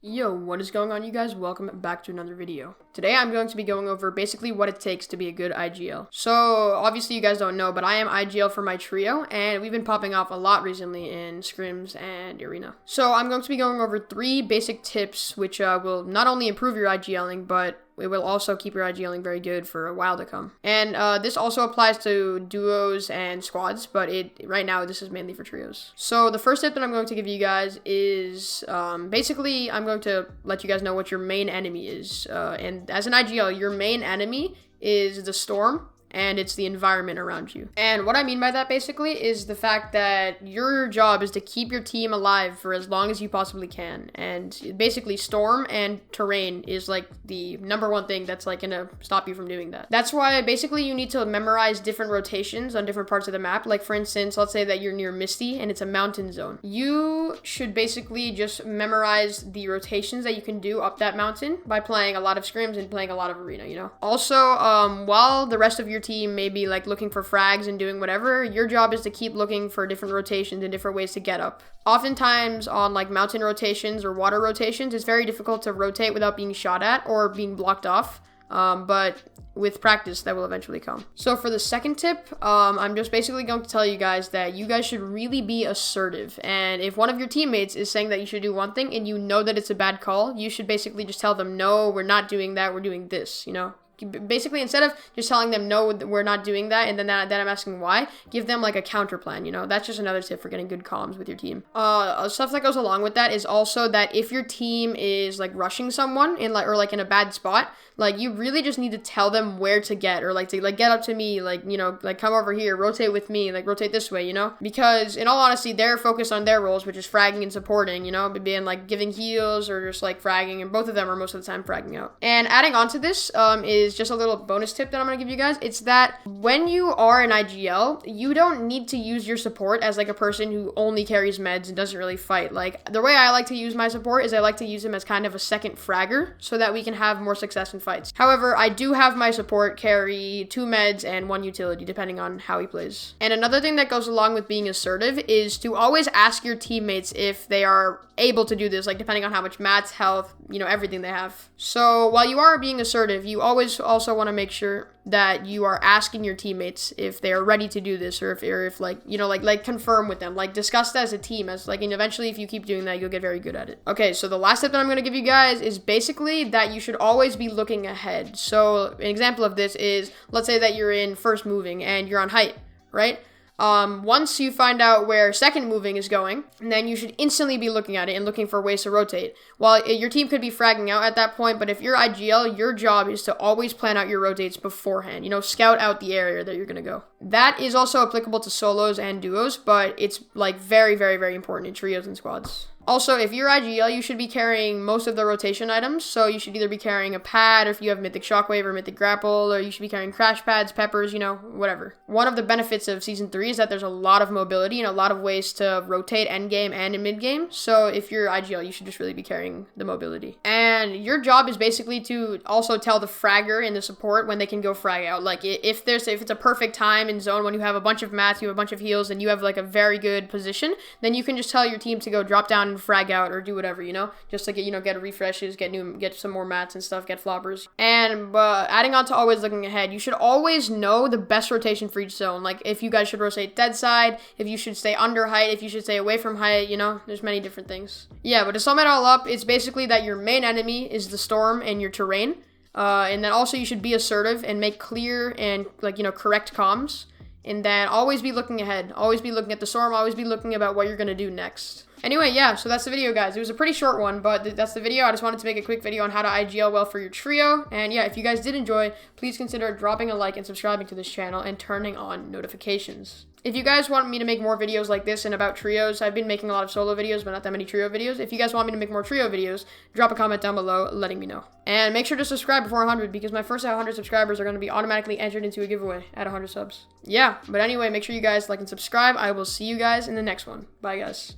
Yo, what is going on, you guys? Welcome back to another video. Today I'm going to be going over basically what it takes to be a good IGL. So obviously you guys don't know, but I am IGL for my trio, and we've been popping off a lot recently in scrims and arena. So I'm going to be going over 3 basic tips which will not only improve your IGLing, but it will also keep your IGLing very good for a while to come. And this also applies to duos and squads, but right now this is mainly for trios. So the first tip that I'm going to give you guys is basically I'm going to let you guys know what your main enemy is. And as an IGL, your main enemy is the storm, and it's the environment around you. And what I mean by that basically is the fact that your job is to keep your team alive for as long as you possibly can. And basically storm and terrain is like the #1 thing that's like gonna stop you from doing that. That's why basically you need to memorize different rotations on different parts of the map. Like for instance, let's say that you're near Misty and it's a mountain zone. You should basically just memorize the rotations that you can do up that mountain by playing a lot of scrims and playing a lot of arena, you know? Also, while the rest of your team may be like looking for frags and doing whatever, your job is to keep looking for different rotations and different ways to get up. Oftentimes on like mountain rotations or water rotations, it's very difficult to rotate without being shot at or being blocked off, but with practice that will eventually come. So for the second tip, I'm just basically going to tell you guys that you guys should really be assertive. And if one of your teammates is saying that you should do one thing and you know that it's a bad call, you should basically just tell them, no, we're not doing that, we're doing this, you know? Basically, instead of just telling them, no, we're not doing that, and then I'm asking why, give them like a counter plan, you know? That's just another tip for getting good comms with your team. Stuff that goes along with that is also that if your team is like rushing someone in like, or like in a bad spot, like you really just need to tell them where to get, or like to like get up to me, like, you know, like come over here, rotate with me, like rotate this way, you know? Because in all honesty, they're focused on their roles, which is fragging and supporting, you know, being like giving heals or just like fragging, and both of them are most of the time fragging out. And adding on to this is just a little bonus tip that I'm going to give you guys. It's that when you are an IGL, you don't need to use your support as like a person who only carries meds and doesn't really fight. Like the way I like to use my support is I like to use him as kind of a second fragger so that we can have more success in fights. However, I do have my support carry 2 meds and 1 utility depending on how he plays. And another thing that goes along with being assertive is to always ask your teammates if they are able to do this, like depending on how much mats, health, you know, everything they have. So while you are being assertive, you always also want to make sure that you are asking your teammates if they are ready to do this, or if like, you know, like confirm with them, like discuss that as a team, as like, and eventually if you keep doing that, you'll get very good at it. Okay, so the last tip that I'm going to give you guys is basically that you should always be looking ahead. So an example of this is, let's say that you're in first moving and you're on height, right? Once you find out where second moving is going, then you should instantly be looking at it and looking for ways to rotate. While your team could be fragging out at that point, but if you're IGL, your job is to always plan out your rotates beforehand. You know, scout out the area that you're going to go. That is also applicable to solos and duos, but it's like very, very, very important in trios and squads. Also, if you're IGL, you should be carrying most of the rotation items. So you should either be carrying a pad, or if you have Mythic Shockwave or Mythic Grapple, or you should be carrying crash pads, peppers, you know, whatever. One of the benefits of Season 3 is that there's a lot of mobility and a lot of ways to rotate endgame and in mid-game. So if you're IGL, you should just really be carrying the mobility. And your job is basically to also tell the fragger and the support when they can go frag out. Like if it's a perfect time in zone when you have a bunch of mats, you have a bunch of heals, and you have like a very good position, then you can just tell your team to go drop down and frag out or do whatever, you know, just to get, you know, get refreshes, get some more mats and stuff, get floppers. And adding on to always looking ahead, you should always know the best rotation for each zone. Like if you guys should rotate dead side, if you should stay under height, if you should stay away from height, you know, there's many different things. Yeah, but to sum it all up, it's basically that your main enemy is the storm and your terrain, and then also you should be assertive and make clear and like, you know, correct comms. And then always be looking ahead. Always be looking at the storm. Always be looking about what you're going to do next. Anyway, yeah, so that's the video, guys. It was a pretty short one, but that's the video. I just wanted to make a quick video on how to IGL well for your trio. And yeah, if you guys did enjoy, please consider dropping a like and subscribing to this channel and turning on notifications. If you guys want me to make more videos like this and about trios, I've been making a lot of solo videos, but not that many trio videos. If you guys want me to make more trio videos, drop a comment down below letting me know. And make sure to subscribe before 100, because my first 100 subscribers are going to be automatically entered into a giveaway at 100 subs. Yeah, but anyway, make sure you guys like and subscribe. I will see you guys in the next one. Bye, guys.